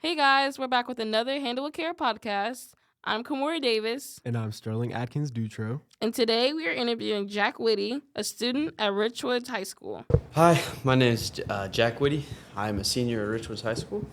Hey guys, we're back with another Handle with Care podcast. I'm Kamori Davis, And I'm Sterling Atkins Dutro. and today we are interviewing Jack Whittey, a student at Richwoods High School. Hi, my name is Jack Whittey. I'm a senior at Richwoods High School.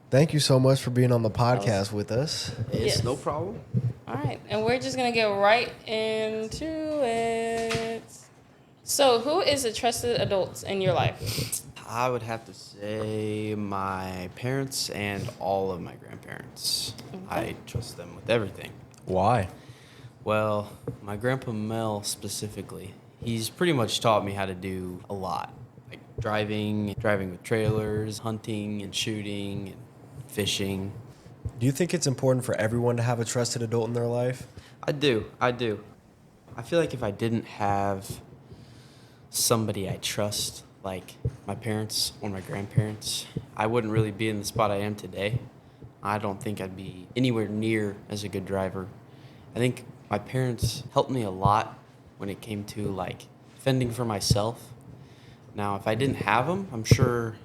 Thank you so much for being on the podcast with us. It's Yes. no problem. All right, and we're just gonna get right into it. So, who is a trusted adult in your life? I would have to say my parents and all of my grandparents. I trust them with everything. Why? Well, my grandpa Mel specifically, he's pretty much taught me how to do a lot. Like driving with trailers, hunting and shooting and fishing. Do you think it's important for everyone to have a trusted adult in their life? I do. I feel like if I didn't have somebody I trust, like my parents or my grandparents, I wouldn't really be in the spot I am today. I don't think I'd be anywhere near as a good driver. I think my parents helped me a lot when it came to like fending for myself. Now, if I didn't have them, I'm sure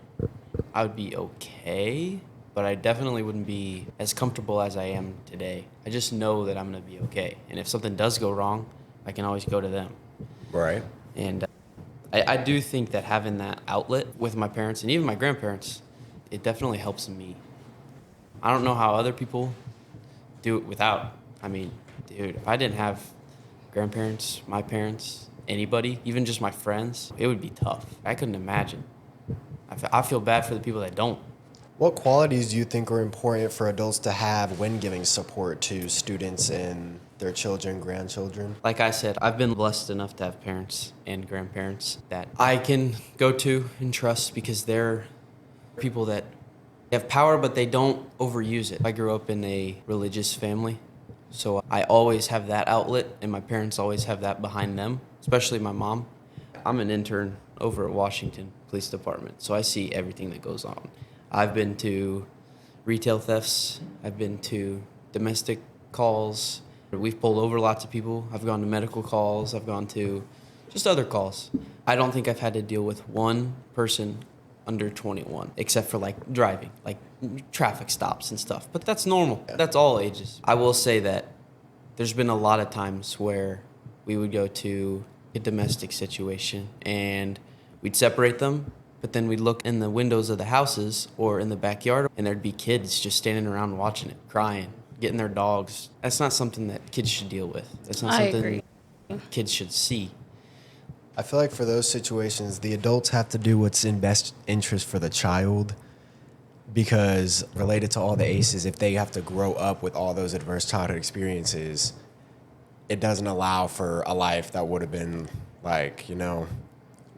I would be okay, but I definitely wouldn't be as comfortable as I am today. I just know that I'm going to be okay. And if something does go wrong, I can always go to them. Right. And I do think that having that outlet with my parents and even my grandparents, it definitely helps me. I don't know how other people do it without. I mean, dude, if I didn't have grandparents, my parents, anybody, even just my friends, it would be tough. I couldn't imagine. I feel bad for the people that don't. What qualities do you think are important for adults to have when giving support to students and their children, grandchildren? Like I said, I've been blessed enough to have parents and grandparents that I can go to and trust because they're people that have power, but they don't overuse it. I grew up in a religious family, so I always have that outlet, and my parents always have that behind them, especially my mom. I'm an intern over at Washington Police Department, so I see everything that goes on. I've been to retail thefts. I've been to domestic calls. We've pulled over lots of people. I've gone to medical calls. I've gone to just other calls. I don't think I've had to deal with one person under 21, except for like driving, like traffic stops and stuff. But that's normal. That's all ages. I will say that there's been a lot of times where we would go to a domestic situation and we'd separate them, but then we'd look in the windows of the houses or in the backyard and there'd be kids just standing around watching it, crying, getting their dogs. That's not something that kids should deal with. That's not I something agree. kids should see. I feel like for those situations, the adults have to do what's in best interest for the child because related to all the ACEs, if they have to grow up with all those adverse childhood experiences, it doesn't allow for a life that would have been like,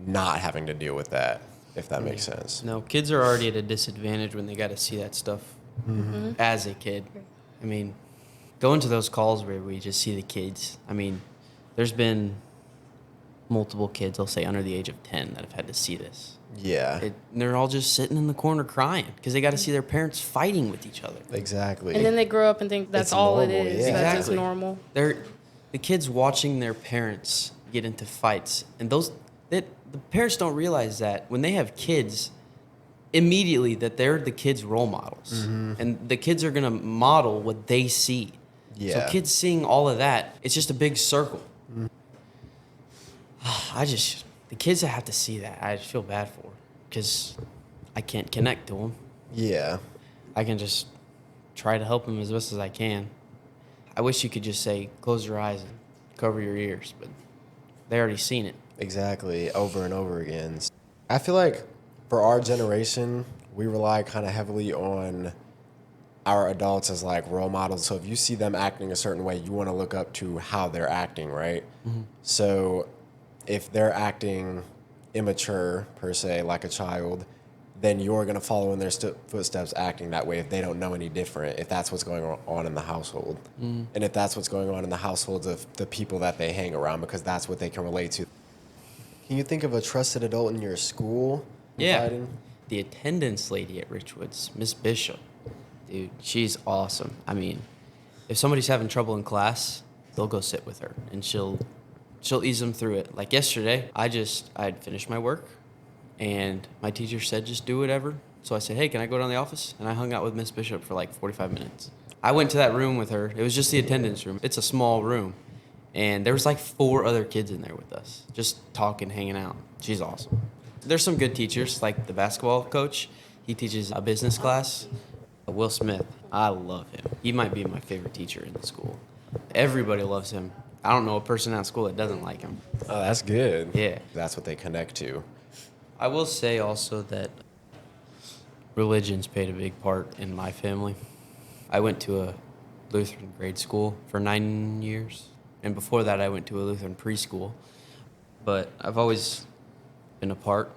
not having to deal with that, if that makes sense. No, kids are already at a disadvantage when they got to see that stuff as a kid. I mean, going to those calls where we just see the kids, I mean, there's been multiple kids, I'll say under the age of 10, that have had to see this. Yeah. And they're all just sitting in the corner crying because they got to see their parents fighting with each other. Exactly. And then they grow up and think that's It's all it normal, is. yeah. That's just Exactly. normal. The kids watching their parents get into fights, and the parents don't realize that when they have kids, immediately that they're the kids' role models, and the kids are gonna model what they see. Yeah. So kids seeing all of that, it's just a big circle. The kids that have to see that, I just feel bad for, because I can't connect to them. Yeah. I can just try to help them as best as I can. I wish you could just say, close your eyes and cover your ears, but they already seen it. Exactly, over and over again. I feel like for our generation, we rely kind of heavily on our adults as like role models. So if you see them acting a certain way, you want to look up to how they're acting, right? So if they're acting immature, per se, like a child, then you're going to follow in their footsteps acting that way if they don't know any different, if that's what's going on in the household. And if that's what's going on in the households of the people that they hang around, because that's what they can relate to. Can you think of a trusted adult in your school? Yeah. Fighting? The attendance lady at Richwoods, Miss Bishop, dude, she's awesome. I mean, if somebody's having trouble in class, they'll go sit with her, and she'll ease them through it. Like yesterday, I'd finished my work, and my teacher said, just do whatever So I said, hey, can I go down to the office? And I hung out with Miss Bishop for like 45 minutes. I went to that room with her. It was just the attendance room. It's a small room. And there was like 4 other kids in there with us, just talking, hanging out. She's awesome. There's some good teachers, like the basketball coach. He teaches a business class. Will Smith, I love him. He might be my favorite teacher in the school. Everybody loves him. I don't know a person at school that doesn't like him. Oh, that's good. Yeah. That's what they connect to. I will say also that religion's played a big part in my family. I went to a Lutheran grade school for 9 years, and before that I went to a Lutheran preschool. But I've always been a part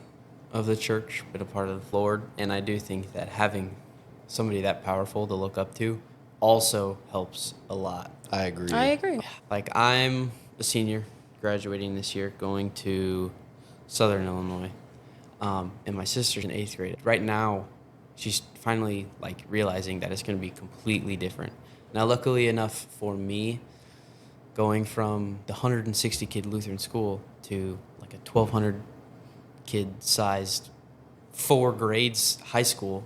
of the church, been a part of the Lord, and I do think that having somebody that powerful to look up to also helps a lot. I agree. I agree. Like, I'm a senior graduating this year, going to Southern Illinois. And my sister's in 8th grade. Right now, she's finally like realizing that it's going to be completely different. Now, luckily enough for me, going from the 160 kid Lutheran school to like a 1,200 kid sized 4 grades high school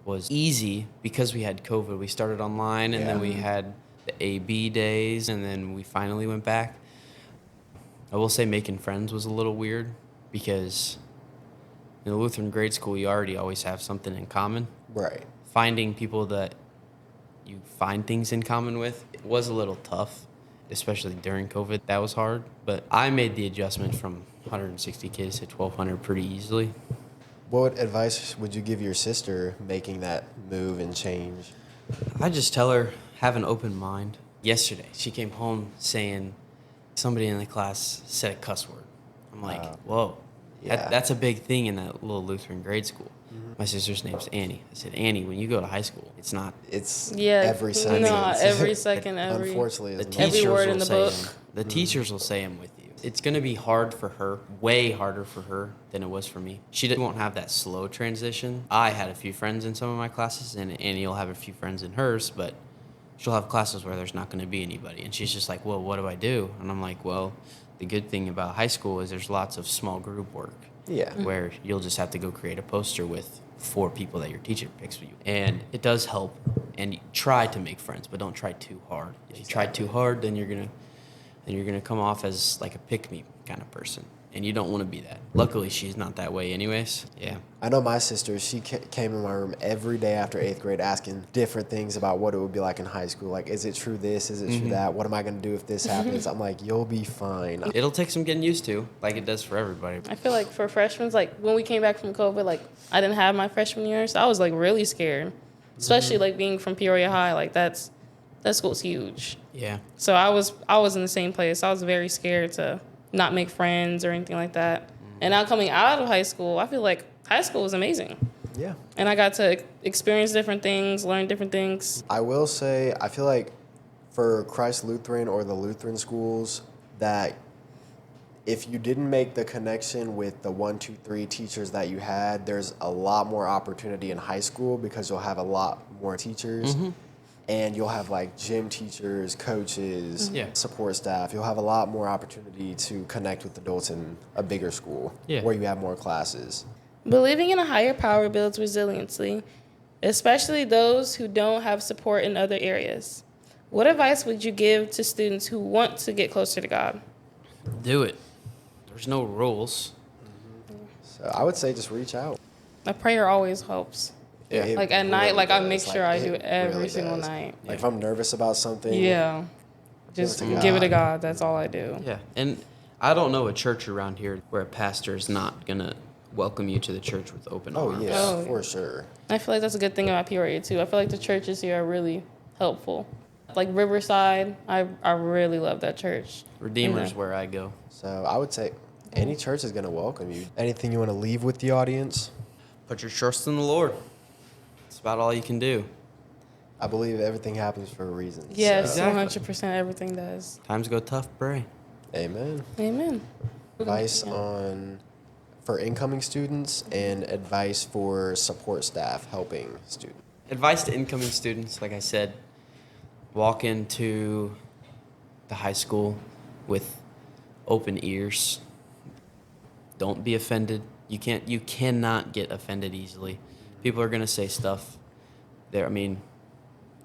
was easy because we had COVID. We started online, and then we had the AB days, and then we finally went back. I will say making friends was a little weird because in the Lutheran grade school, you already always have something in common. Right. Finding people that you find things in common with was a little tough, especially during COVID. That was hard. But I made the adjustment from 160 kids to 1,200 pretty easily. What advice would you give your sister making that move and change? I just tell her, have an open mind. Yesterday, she came home saying somebody in the class said a cuss word. I'm like, whoa. Yeah. That's a big thing in that little Lutheran grade school. Mm-hmm. My sister's name's Annie. I said, Annie, when you go to high school, it's not. It's Yeah, every sentence. no, every second, every. Unfortunately, The it's Every teachers word will in the say book. them. The teachers will say them with you. It's going to be hard for her, way harder for her than it was for me. She won't have that slow transition. I had a few friends in some of my classes, and Annie will have a few friends in hers, but she'll have classes where there's not going to be anybody. And she's just like, well, what do I do? And I'm like, well, the good thing about high school is there's lots of small group work. Yeah. Where you'll just have to go create a poster with 4 people that your teacher picks for you. And it does help. And you try to make friends, but don't try too hard. If you try too hard, then you're gonna come off as like a pick-me kind of person. And you don't want to be that. Luckily, she's not that way anyways. Yeah. I know my sister, she came in my room every day after 8th grade asking different things about what it would be like in high school. Like, is it true this? Is it true that? What am I going to do if this happens? I'm like, you'll be fine. It'll take some getting used to, like it does for everybody. I feel like for freshmen, like when we came back from COVID, like I didn't have my freshman year, so I was like really scared, especially like being from Peoria High. Like that school's huge. Yeah. So I was in the same place. I was very scared to not make friends or anything like that. And now coming out of high school, I feel like high school was amazing. Yeah. And I got to experience different things, learn different things. I will say, I feel like for Christ Lutheran or the Lutheran schools, that if you didn't make the connection with the 1, 2, 3 teachers that you had, there's a lot more opportunity in high school because you'll have a lot more teachers. And you'll have like gym teachers, coaches, support staff. You'll have a lot more opportunity to connect with adults in a bigger school where you have more classes. Believing in a higher power builds resiliency, especially those who don't have support in other areas. What advice would you give to students who want to get closer to God? Do it. There's no rules. So I would say just reach out. A prayer always helps. Yeah, it Like at really night, like I does. make sure I do it every really single does. night. Like if I'm nervous about something, Yeah. Just Give it to give it to God. God. That's all I do. Yeah. And I don't know a church around here where a pastor is not going to welcome you to the church with open Oh arms. yeah, Oh, for sure. I feel like that's a good thing about Peoria too. I feel like the churches here are really helpful. Like Riverside, I really love that church. Redeemer's Yeah. where I go. So I would say any church is going to welcome you. Anything you want to leave with the audience? Put your trust in the Lord. It's about all you can do. I believe everything happens for a reason. Yes, So, Exactly. 100% everything does. Times go tough, pray. amen. Amen. Advice Yeah. for incoming students and advice for support staff helping students. Advice to incoming students, like I said, walk into the high school with open ears. Don't be offended. You cannot get offended easily. People are going to say stuff there. I mean,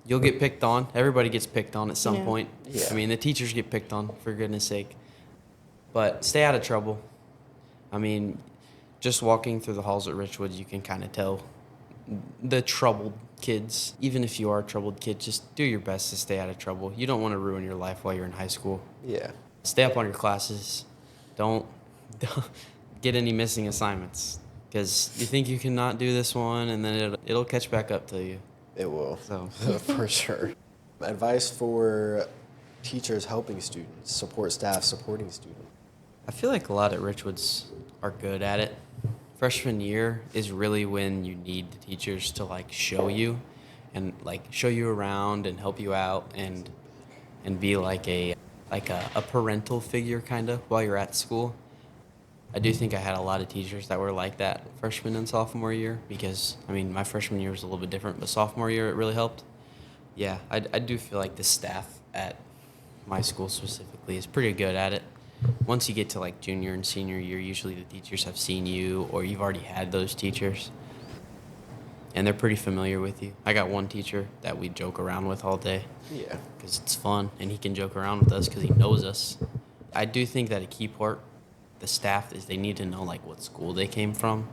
you'll get picked on. Everybody gets picked on at some point. Yeah. I mean, the teachers get picked on, for goodness sake. But stay out of trouble. I mean, just walking through the halls at Richwoods, you can kind of tell the troubled kids. Even if you are a troubled kid, just do your best to stay out of trouble. You don't want to ruin your life while you're in high school. Yeah. Stay up on your classes. Don't get any missing assignments, because you think you cannot do this one, and then it'll catch back up to you. It will. So For sure. Advice for teachers helping students, support staff supporting students. I feel like a lot at Richwoods are good at it. Freshman year is really when you need the teachers to like show you around and help you out and be like a parental figure kind of while you're at school. I do think I had a lot of teachers that were like that freshman and sophomore year, because I mean my freshman year was a little bit different, but sophomore year it really helped. Yeah, I do feel like the staff at my school specifically is pretty good at it. Once you get to like junior and senior year, usually the teachers have seen you or you've already had those teachers, and they're pretty familiar with you. I got one teacher that we joke around with all day. Yeah. Because it's fun, and he can joke around with us because he knows us. I do think that a key part, the staff, is they need to know like what school they came from.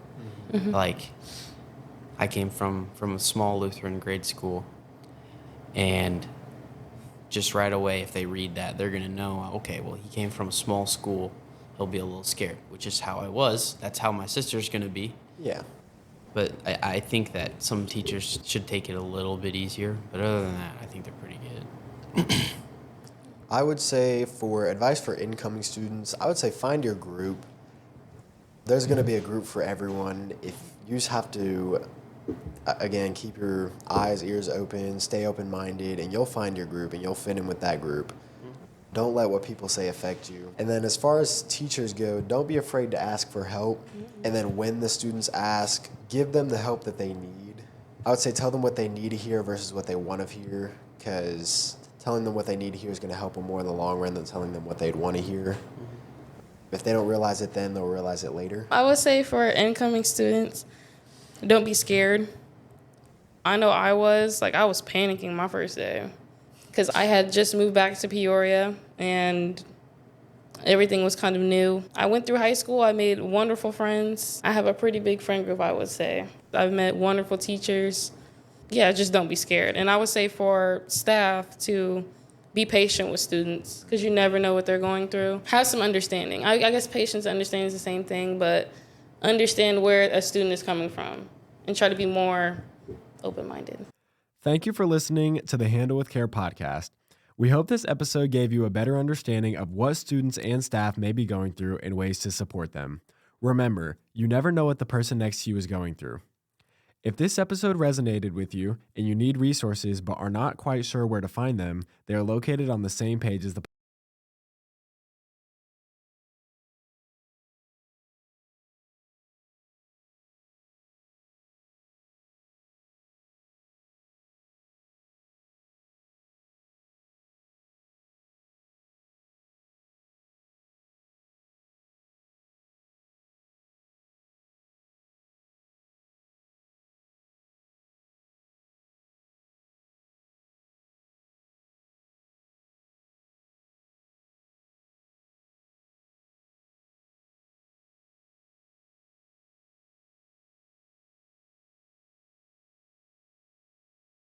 Mm-hmm. Like, I came from a small Lutheran grade school, and just right away, if they read that, they're gonna know, okay, well, he came from a small school. He'll be a little scared, which is how I was. That's how my sister's gonna be. Yeah. But I think that some teachers should take it a little bit easier. But other than that, I think they're pretty good. I would say for advice for incoming students, I would say find your group. There's going to be a group for everyone. If you just have to, again, keep your eyes, ears open, stay open-minded, and you'll find your group and you'll fit in with that group. Don't let what people say affect you. And then as far as teachers go, don't be afraid to ask for help. And then when the students ask, give them the help that they need. I would say tell them what they need to hear versus what they want to hear, because telling them what they need to hear is going to help them more in the long run than telling them what they'd want to hear. If they don't realize it then, they'll realize it later. I would say for incoming students, don't be scared. I know I was panicking my first day because I had just moved back to Peoria and everything was kind of new. I went through high school. I made wonderful friends. I have a pretty big friend group, I would say. I've met wonderful teachers. Yeah, just don't be scared. And I would say for staff to be patient with students, because you never know what they're going through. Have some understanding. I guess patience and understanding is the same thing, but understand where a student is coming from and try to be more open-minded. Thank you for listening to the Handle with Care podcast. We hope this episode gave you a better understanding of what students and staff may be going through and ways to support them. Remember, you never know what the person next to you is going through. If this episode resonated with you and you need resources but are not quite sure where to find them, they are located on the same page as the